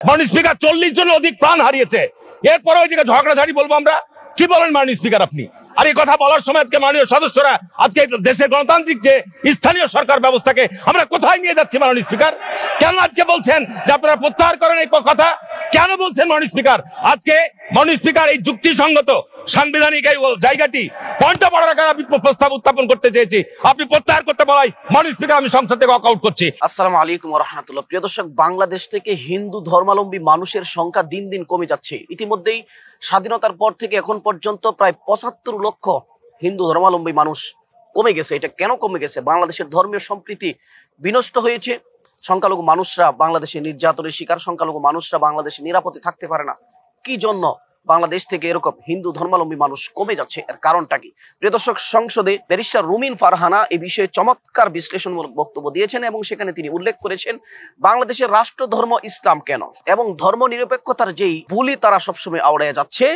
মাননীয় স্পিকার 40 জনের অধিক প্রাণ হারিয়েছে, এরপরে ওই জায়গায় ঝগড়াঝাড়ি বলবো আমরা? কি বলেন মাননীয় স্পিকার আপনি? আর এই কথা বলার সময় আজকে মাননীয় সদস্যরা আজকে দেশের গণতান্ত্রিক যে স্থানীয় সরকার ব্যবস্থাকে আমরা কোথায় নিয়ে যাচ্ছি মাননীয় স্পিকার? কেন আজকে বলছেন যে আপনারা প্রত্যাহার করেন এই কথা? কেন বলছেন মাননীয় স্পিকার? আজকে মাননীয় স্পিকার এই যুক্তিসঙ্গত সাংবিধানিক এই জায়গাটি পয়েন্টটা বড় রাখার আমি প্রস্তাব উত্থাপন করতে চেয়েছি, আপনি প্রত্যাহার করতে বলাই মাননীয় স্পিকার আমি সংসদ থেকে ওয়াক আউট করছি। আসসালামু আলাইকুম ওয়া রাহমাতুল্লাহ। প্রিয় দর্শক, বাংলাদেশ থেকে হিন্দু ধর্মাবলম্বী মানুষের সংখ্যা দিন দিন কমে যাচ্ছে। ইতিমধ্যেই স্বাধীনতার পর থেকে এখন পর্যন্ত প্রায় 75 লক্ষ হিন্দু ধর্মাবলম্বী মানুষ কমে গেছে। এটা কেন কমে গেছে? বাংলাদেশের ধর্মীয় সম্প্রীতি বিনষ্ট হয়েছে, সংখ্যালঘু মানুষরা বাংলাদেশে নির্যাতনের শিকার, সংখ্যালঘু মানুষরা বাংলাদেশে নিরাপদে থাকতে পারে না। কি জন্য বাংলাদেশ থেকে এরকম হিন্দু ধর্মাবলম্বী মানুষ কমে যাচ্ছে, এর কারণটা কি? প্রিয় দর্শক, সংসদে ব্যারিস্টার রুমিন ফারহানা এই বিষয়ে চমৎকার বিশ্লেষণমূলক বক্তব্য দিয়েছেন এবং সেখানে তিনি উল্লেখ করেছেন বাংলাদেশের রাষ্ট্র ধর্ম ইসলাম কেন, এবং ধর্ম নিরপেক্ষতার যেই ভুলই তারা সবসময় আওড়ায় যাচ্ছে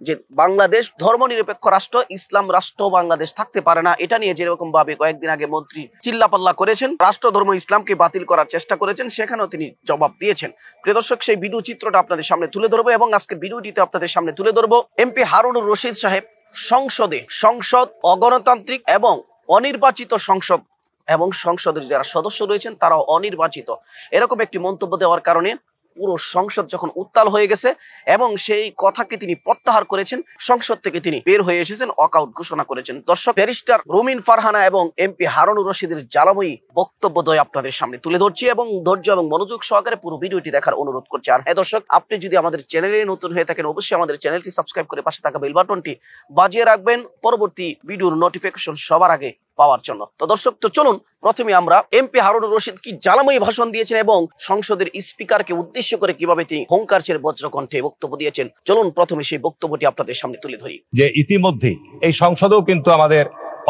যে বাংলাদেশ ধর্ম নিরপেক্ষ রাষ্ট্র, ইসলাম রাষ্ট্র বাংলাদেশ থাকতে পারে না। এটা নিয়ে যেরকম ভাবে কয়েকদিন আগে মন্ত্রী চিল্লাপাল্লা করেছেন, রাষ্ট্র ধর্ম ইসলামকে বাতিল করার চেষ্টা করেছেন, সেখানেও তিনি জবাব দিয়েছেন। প্রিয় দর্শক, সেই ভিডিও চিত্রটা আপনাদের সামনে তুলে ধরবো এবং আজকের ভিডিওটিতে আপনাদের সামনে তুলে ধরবো এমপি হারুনুর রশিদ সাহেব সংসদ অগণতান্ত্রিক এবং অনির্বাচিত সংসদ এবং সংসদের যারা সদস্য রয়েছেন তারাও অনির্বাচিত, এরকম একটি মন্তব্য দেওয়ার কারণে পুরো সংসদ যখন উত্তাল হয়ে গেছে এবং সেই কথাকে তিনি প্রত্যাহার করেছেন, সংসদ থেকে তিনি বের হয়ে এসেছেন, ওয়াকআউট ঘোষণা করেছেন। দর্শক, ব্যারিস্টার রুমিন ফারহানা এবং এমপি হারুনুর রশিদের জ্বালাময়ী বক্তব্যদ্বয় আপনাদের সামনে তুলে ধরছি এবং ধৈর্য এবং মনোযোগ সহকারে পুরো ভিডিওটি দেখার অনুরোধ করছি। আর হ্যাঁ দর্শক, আপনি যদি আমাদের চ্যানেলে নতুন হয়ে থাকেন অবশ্যই আমাদের চ্যানেলটি সাবস্ক্রাইব করে পাশে থাকা বেল বাটনটি বাজিয়ে রাখবেন পরবর্তী ভিডিওর নোটিফিকেশন সবার আগে পাওয়ার জন্য। তো দর্শক, তো চলুন প্রথমে আমরা এমপি হারুনুর রশিদ কি জ্বালাময়ী ভাষণ দিয়েছেন এবং সংসদের স্পিকারকে উদ্দেশ্য করে কিভাবে তিনি হুঙ্কারছের বজ্রকণ্ঠে বক্তব্য দিয়েছেন, চলুন প্রথমে সেই বক্তব্যটি আপনাদের সামনে তুলে ধরি। যে ইতিমধ্যে এই সংসদেও কিন্তু আমাদের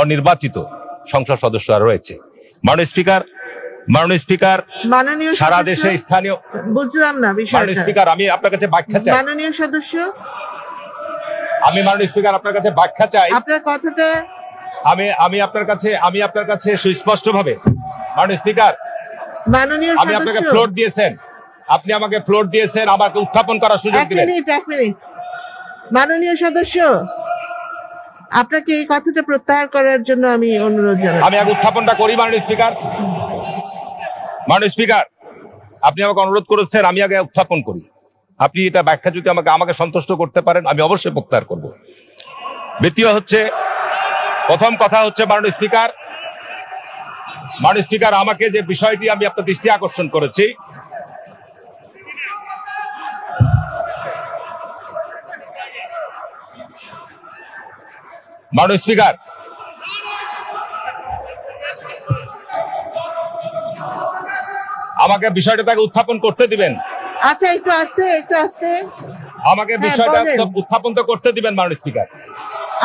অনির্বাচিত সংসদ সদস্যরা রয়েছে। মাননীয় স্পিকার সারা দেশে স্থানীয়, বুঝলাম না বিষয়টা। মাননীয় স্পিকার, আমি আপনার কাছে ব্যাখ্যা চাই। মাননীয় সদস্য, মাননীয় স্পিকার আপনার কাছে ব্যাখ্যা চাই। আপনার কথাটা আমি আপনার কাছে সুস্পষ্টভাবে, মাননীয় স্পিকার, আমি আপনাকে ফ্লোর দিয়েছেন, আপনি আমাকে ফ্লোর দিয়েছেন, আমাকে উত্থাপন করার সুযোগ দিলেন। এক মিনিট মাননীয় সদস্য, আপনাকে এই কথাটা প্রত্যাহার করার জন্য আমি অনুরোধ জানাই। আমি আগে উত্থাপনটা করি। মাননীয় স্পিকার, আপনি আমাকে অনুরোধ করেছেন, আমি আগে উত্থাপন করি। আপনি এটা ব্যাখ্যা যদি আমাকে সন্তুষ্ট করতে পারেন আমি অবশ্যই প্রত্যাহার করব। দ্বিতীয় হচ্ছে, প্রথম কথা হচ্ছে মাননীয় স্পিকার আমাকে যে বিষয়টি আমি আপনার দৃষ্টি আকর্ষণ করেছি, মাননীয় স্পিকার, আমাকে বিষয়টা তাকে উত্থাপন করতে দিবেন। আচ্ছা, একটু আস্তে আমাকে বিষয়টা উত্থাপন তো করতে দিবেন। মাননীয় স্পিকার,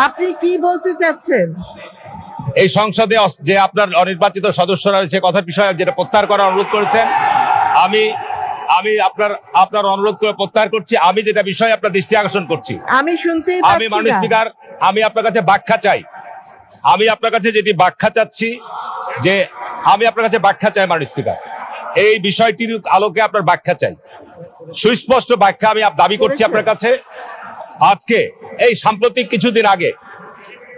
আপনি কি বলতে চাচ্ছেন? এই সংসদে যে আপনার অনির্বাচিত সদস্যরা রয়েছে কথার বিষয়ে যেটা প্রত্যাহার করার অনুরোধ করেছেন, আমি আপনার অনুরোধ করে প্রত্যাহার করছি। আমি যেটা বিষয় আপনার দৃষ্টি আকর্ষণ করছি, আমি মাননীয় স্পিকার, আমি আপনার কাছে ব্যাখ্যা চাই। আমি আপনার কাছে যেটি ব্যাখ্যা চাচ্ছি, যে আমি আপনার কাছে ব্যাখ্যা চাই মাননীয় স্পিকার, এই বিষয়টির আলোকে আপনার ব্যাখ্যা চাই, সুস্পষ্ট ব্যাখ্যা আমি দাবি করছি আপনার কাছে। আজকে এই সাম্প্রতিক কিছুদিন আগে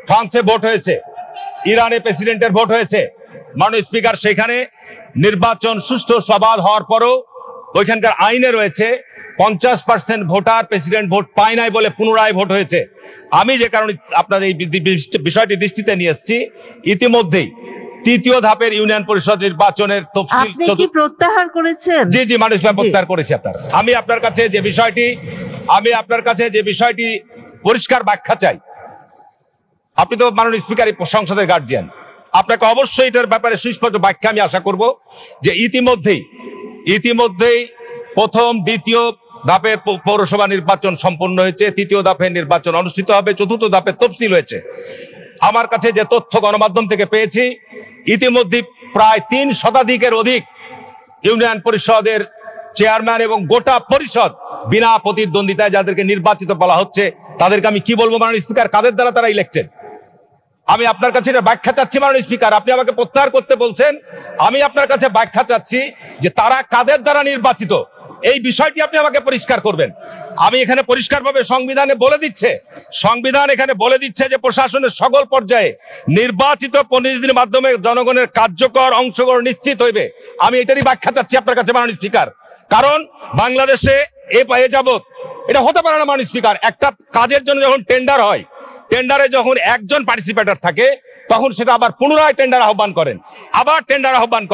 ফ্রান্সে ভোট হয়েছে, ইরানে প্রেসিডেন্টের ভোট হয়েছে। মাননীয় স্পিকার, সেখানে নির্বাচন সুষ্ঠু সবাদ হওয়ার পরও ওইখানকার আইনে রয়েছে 50% ভোটার প্রেসিডেন্ট ভোট পায় নাই বলে পুনরায় ভোট হয়েছে। আমি যে কারণে আপনার এই বিষয়টি দৃষ্টিতে নিয়ে এসেছি, ইতিমধ্যেই তৃতীয় ধাপের ইউনিয়ন পরিষদ নির্বাচনের তফসিল প্রত্যাহার করেছেন। জি মাননীয় স্পিকার, প্রত্যাহার করেছি। আমি আপনার কাছে যে বিষয়টি পরিষ্কার ব্যাখ্যা চাই। আপনি তো মাননীয় স্পিকার সংসদের গার্জিয়ান, আপনাকে অবশ্যই এটার ব্যাপারে সুস্পষ্ট ব্যাখ্যা আমি আশা করব। যে ইতিমধ্যেই প্রথম দ্বিতীয় ধাপের পৌরসভা নির্বাচন সম্পন্ন হয়েছে, তৃতীয় ধাপের নির্বাচন অনুষ্ঠিত হবে, চতুর্থ ধাপের তফসিল হয়েছে। আমার কাছে যে তথ্য গণমাধ্যম থেকে পেয়েছি, ইতিমধ্যে প্রায় 3 শতাধিকের অধিক ইউনিয়ন পরিষদের চেয়ারম্যান এবং গোটা পরিষদ বিনা প্রতিদ্বন্দ্বিতায় যাদেরকে নির্বাচিত বলা হচ্ছে, তাদেরকে আমি কি বলবো মাননীয় স্পিকার, কাদের দ্বারা তারা ইলেক্টেড। আমি আপনার কাছে এটা ব্যাখ্যা চাচ্ছি মাননীয় স্পিকার। আপনি আমাকে প্রত্যাহার করতে বলছেন, আমি আপনার কাছে ব্যাখ্যা চাচ্ছি যে তারা কাদের দ্বারা নির্বাচিত। এই বিষয়টি আপনি আমাকে পরিষ্কার করবেন। আমি এখানে পরিষ্কারভাবে সংবিধান এখানে বলে দিচ্ছে যে প্রশাসনের সকল পর্যায়ে নির্বাচিত প্রতিনিধির মাধ্যমে জনগণের কার্যকর অংশগ্রহণ নিশ্চিত হইবে। আমি এটারই ব্যাখ্যা চাচ্ছি আপনার কাছে মাননীয় স্পিকার। কারণ বাংলাদেশে এ যাবৎ এটা হতে পারে না মাননীয় স্পিকার, একটা কাজের জন্য যখন টেন্ডার হয়, টেন্ডারে যখন একজন পার্টিসিপেটর থাকে তখন সেটা আবার পুনরায় টেন্ডার আহ্বান করেন, আবার টেন্ডার আহ্বান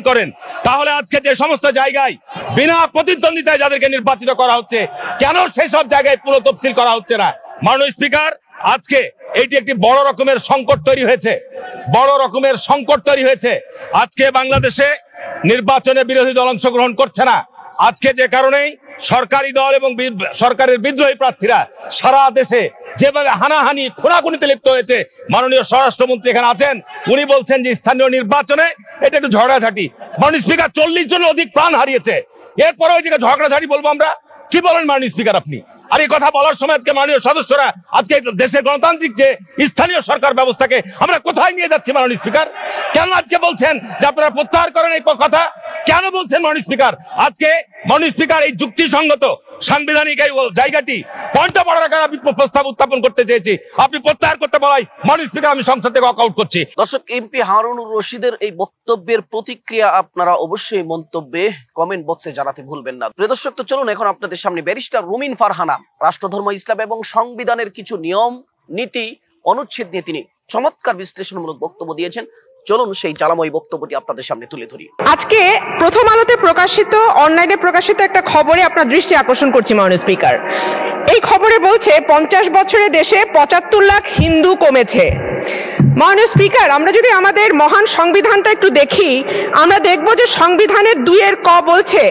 করেন। তাহলে আজকে যে সমস্ত জায়গায় বিনা প্রতিদ্বন্দ্বিতায় যাদেরকে নির্বাচিত করা হচ্ছে, কেন সেই সব জায়গায় পুরো তফসিল করা হচ্ছে না? মাননীয় স্পিকার, আজকে এইটি একটি বড় রকমের সংকট তৈরি হয়েছে। আজকে বাংলাদেশে নির্বাচনে বিরোধী দল অংশগ্রহণ করছে না। আজকে যে কারণেই সরকারি দল এবং সরকারের বিদ্রোহী প্রার্থীরা সারা দেশে যেভাবে হানাহানি খুনাখুনিতে লিপ্ত হয়েছে, মাননীয় স্বরাষ্ট্রমন্ত্রী এখানে আছেন, উনি বলছেন যে স্থানীয় নির্বাচনে এটা একটু ঝগড়াঝাটি। মাননীয় স্পিকার, 40 জন অধিক প্রাণ হারিয়েছে, এরপরে ওই দিকে ঝগড়াঝাটি বলবো আমরা? কি বলেন মাননীয় স্পিকার আপনি? আর এই কথা বলার সময় আজকে মাননীয় সদস্যরা আজকে দেশের গণতান্ত্রিক যে স্থানীয় সরকার ব্যবস্থাকে আমরা কোথায় নিয়ে যাচ্ছি মাননীয় স্পিকার? কেন আজকে বলছেন যে আপনারা প্রত্যাহার করেন এই কথা? কেন বলছেন মাননীয় স্পিকার? আজকে মাননীয় স্পিকার, এই যুক্তিসঙ্গত সাংবিধানিক এই জায়গাটি পয়েন্ট অফ অর্ডার আকারে আমি প্রস্তাব উত্থাপন করতে চেয়েছি, আপনি প্রত্যাহার করতে বলাই মাননীয় স্পিকার আমি সংসদ থেকে ওয়াক আউট করছি। দর্শক, এমপি হারুনুর রশিদের এই বক্তব্যের প্রতিক্রিয়া আপনারা অবশ্যই মন্তব্যে কমেন্ট বক্সে জানাতে ভুলবেন না। প্রিয় দর্শক, তো চলুন এখন আপনাদের সামনে ব্যারিস্টার রুমিন ফারহানা রাষ্ট্রধর্ম, ইসলাম এবং সংবিধানের কিছু নিয়ম নীতি অনুচ্ছেদ নিয়ে তিনি চমৎকার বিশ্লেষণমূলক বক্তব্য দিয়েছেন। চলুন সেই জ্বালাময়ী বক্তব্যটি আপনাদের সামনে তুলে ধরি। আজকে প্রথম আলোতে প্রকাশিত, অনলাইনে প্রকাশিত একটা খবরে আপনার দৃষ্টি আকর্ষণ করছি মাননীয় স্পিকার। এই খবরে বলছে 50 বছরে দেশে 75 লাখ হিন্দু কমেছে। মাননীয় স্পিকার, আমরা যদি আমাদের মহান সংবিধানটা একটু দেখি, আমরা দেখব যে সংবিধানের 2 ক বলছে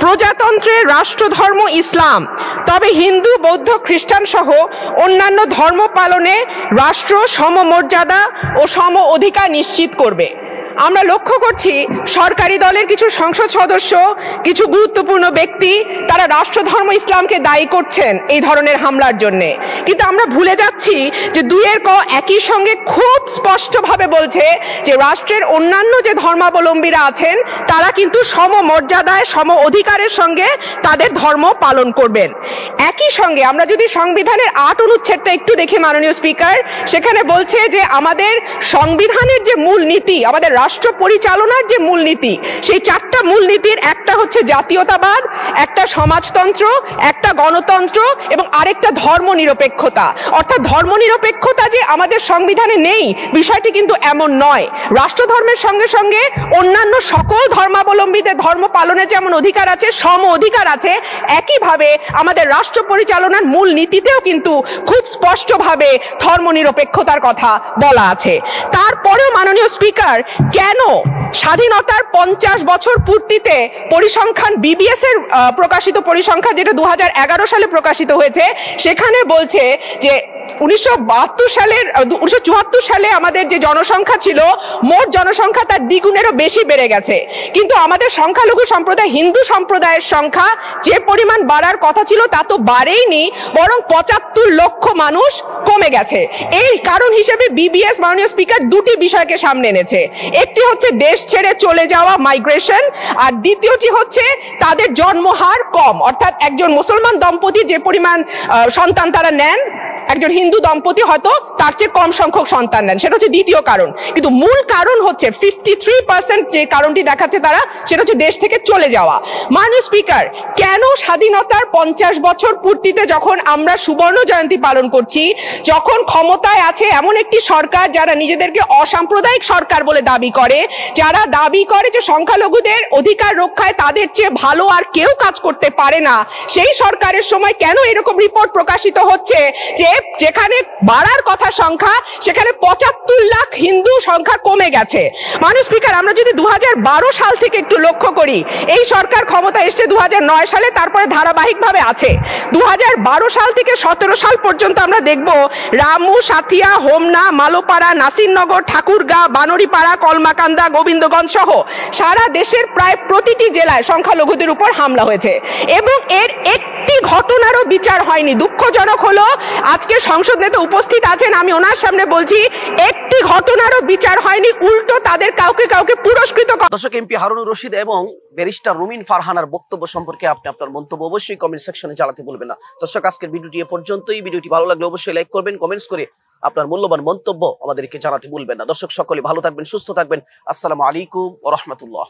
প্রজাতন্ত্রে রাষ্ট্রধর্ম ইসলাম, তবে হিন্দু, বৌদ্ধ, খ্রিস্টান সহ অন্যান্য ধর্ম পালনে রাষ্ট্র সমমর্যাদা ও সম অধিকার নিশ্চিত করবে। আমরা লক্ষ্য করছি সরকারি দলের কিছু সংসদ সদস্য, কিছু গুরুত্বপূর্ণ ব্যক্তি, তারা রাষ্ট্রধর্ম ইসলামকে দায়ী করছেন এই ধরনের হামলার জন্য। কিন্তু আমরা ভুলে যাচ্ছি যে 2 ক একই সঙ্গে খুব স্পষ্টভাবে বলছে যে রাষ্ট্রের অন্যান্য যে ধর্মাবলম্বীরা আছেন তারা কিন্তু সমমর্যাদায়, সম অধিকারের সঙ্গে তাদের ধর্ম পালন করবেন। একই সঙ্গে আমরা যদি সংবিধানের 8 অনুচ্ছেদটা একটু দেখি মাননীয় স্পিকার, সেখানে বলছে যে আমাদের সংবিধানের যে মূলনীতি, আমাদের রাষ্ট্র পরিচালনার যে মূলনীতি, সেই 4টা মূলনীতির একটা হচ্ছে জাতীয়তাবাদ, একটা সমাজতন্ত্র, একটা গণতন্ত্র এবং আরেকটা ধর্মনিরপেক্ষতা। অর্থাৎ ধর্মনিরপেক্ষতা যে আমাদের সংবিধানে নেই বিষয়টি কিন্তু এমন নয়। রাষ্ট্রধর্মের সঙ্গে সঙ্গে অন্যান্য সকল ধর্মাবলম্বীদের ধর্ম পালনের যেমন অধিকার আছে, সম অধিকার আছে, একইভাবে আমাদের রাষ্ট্র পরিচালনার মূল নীতিতেও কিন্তু খুব স্পষ্টভাবে ধর্মনিরপেক্ষতার কথা বলা আছে। তারপরেও মাননীয় স্পিকার, কেন স্বাধীনতার 50 বছর পূর্তিতে পরিসংখ্যান, বিবিএস এর প্রকাশিত পরিসংখ্যান যেটা 2011 সালে প্রকাশিত হয়েছে, সেখানে বলছে যে 1974 সালে আমাদের যে জনসংখ্যা ছিল, মোট জনসংখ্যা তার দ্বিগুণেরও বেশি বেড়ে গেছে। কিন্তু আমাদের সংখ্যালঘু সম্প্রদায়, হিন্দু সম্প্রদায়ের সংখ্যা যে পরিমাণ বাড়ার কথা ছিল তা তো বাড়েইনি, বরং 75 লক্ষ মানুষ কমে গেছে। এই কারণ হিসেবে বিবিএস মাননীয় স্পিকার 2টি বিষয়কে সামনে এনেছে। একটি হচ্ছে দেশ ছেড়ে চলে যাওয়া, মাইগ্রেশন, আর দ্বিতীয়টি হচ্ছে তাদের জন্মহার কম। অর্থাৎ একজন মুসলমান দম্পতি যে পরিমাণ সন্তান তারা নেন, একজন হিন্দু দম্পতি হয়তো তার চেয়ে কম সংখ্যক সন্তান নেন, সেটা হচ্ছে দ্বিতীয় কারণ। কিন্তু মূল কারণ হচ্ছে 53% যে কারণটি দেখাচ্ছে তারা, সেটা হচ্ছে দেশ থেকে চলে যাওয়া। মাননীয় স্পিকার, কেন স্বাধীনতার 50 বছর পূর্তিতে যখন আমরা সুবর্ণ জয়ন্তী পালন করছি, যখন ক্ষমতায় আছে এমন একটি সরকার যারা নিজেদেরকে অসাম্প্রদায়িক সরকার বলে দাবি করে, যারা দাবি করে যে সংখ্যালঘুদের অধিকার রক্ষায় তাদের চেয়ে ভালো আর কেউ কাজ করতে পারে না, সেই সরকারের সময় কেন এরকম রিপোর্ট প্রকাশিত হচ্ছে যে যেখানে বাড়ার কথা সংখ্যা, সেখানে 75 লাখ হিন্দু সংখ্যা কমে গেছে? মাননীয় স্পিকার, আমরা যদি 2012 সাল থেকে একটু লক্ষ্য করি, এই সরকার ক্ষমতা এসেছে 2009 সালে, তারপরে ধারাবাহিকভাবে আছে। 2012 সাল থেকে 17 সাল পর্যন্ত আমরা দেখব রামু, সাথিয়া, হোমনা, মালোপাড়া, নাসিরনগর, ঠাকুরগাঁ, বানরিপাড়া, কলমাকান্দা, গোবিন্দগঞ্জ সহ সারা দেশের প্রায় প্রতিটি জেলায় সংখ্যালঘুদের উপর হামলা হয়েছে এবং এর একটি ঘটনারও বিচার হয়নি। দুঃখজনক হলো আজকে সংসদ নেতা উপস্থিত আছেন, আমি ওনার সামনে বলছি, একটি ঘটনারও বিচার হয়নি, উল্টো তাদের কাউকে পুরস্কৃত। দর্শক, এমপি হারুনুর রশিদ এবং ব্যারিস্টার রুমিন ফারহানার বক্তব্য সম্পর্কে আপনি আপনার মন্তব্য অবশ্যই কমেন্ট সেকশনে জানাতে ভুলবেন না। দর্শক, আজকের ভিডিওটি এ পর্যন্তই। ভিডিওটি ভালো লাগলে অবশ্যই লাইক করবেন, কমেন্টস করে আপনার মূল্যবান মন্তব্য আমাদেরকে জানাতে ভুলবেন না। দর্শক, সকলে ভালো থাকবেন, সুস্থ থাকবেন। আসসালামু আলাইকুম ওয়া রাহমাতুল্লাহ।